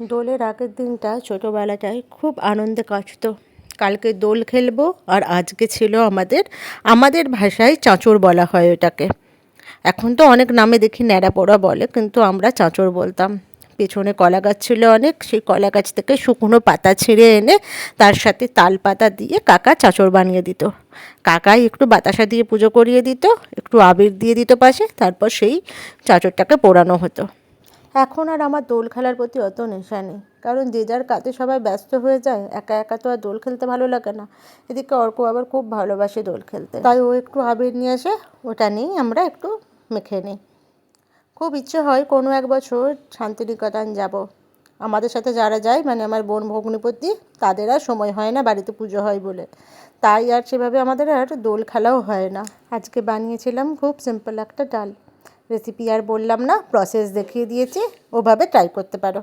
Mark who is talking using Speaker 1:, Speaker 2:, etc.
Speaker 1: দোলের আগের দিনটা ছোটোবেলাটায় খুব আনন্দে কাটতো। কালকে দোল খেলবো আর আজকে ছিল আমাদের ভাষায় চাঁচর বলা হয় ওটাকে। এখন তো অনেক নামে দেখি ন্যাড়াপোড়া বলে, কিন্তু আমরা চাঁচর বলতাম। পেছনে কলা গাছ ছিল অনেক, সেই কলা গাছ থেকে শুকনো পাতা ছিঁড়ে এনে তার সাথে তাল পাতা দিয়ে কাকা চাঁচর বানিয়ে দিত। কাকাই একটু বাতাসা দিয়ে পুজো করিয়ে দিত, একটু আবির দিয়ে দিত পাশে, তারপর সেই চাঁচরটাকে পোড়ানো হতো। এখন আর আমার দোল খেলার প্রতি অত নেশা নেই, কারণ যে যার কাজে সবাই ব্যস্ত হয়ে যায়, একা একা তো আর দোল খেলতে ভালো লাগে না। এদিকে অর্ক আবার খুব ভালোবাসে দোল খেলতে, তাই ও একটু আবির নিয়ে আসে, ওটা নিয়েই আমরা একটু মেখে নিই। খুব ইচ্ছে হয় কোনো এক বছর শান্তিনিকেতন যাব। আমাদের সাথে যারা যায়, মানে আমার বোন ভগ্নিপতি, তাদের আর সময় হয় না, বাড়িতে পুজো হয় বলে, তাই আর সেভাবে আমাদের আর দোল খেলাও হয় না। আজকে বানিয়েছিলাম খুব সিম্পল একটা ডাল। রেসিপি আর বললাম না, প্রসেস দেখিয়ে দিয়েছি, ওভাবে ট্রাই করতে পারো।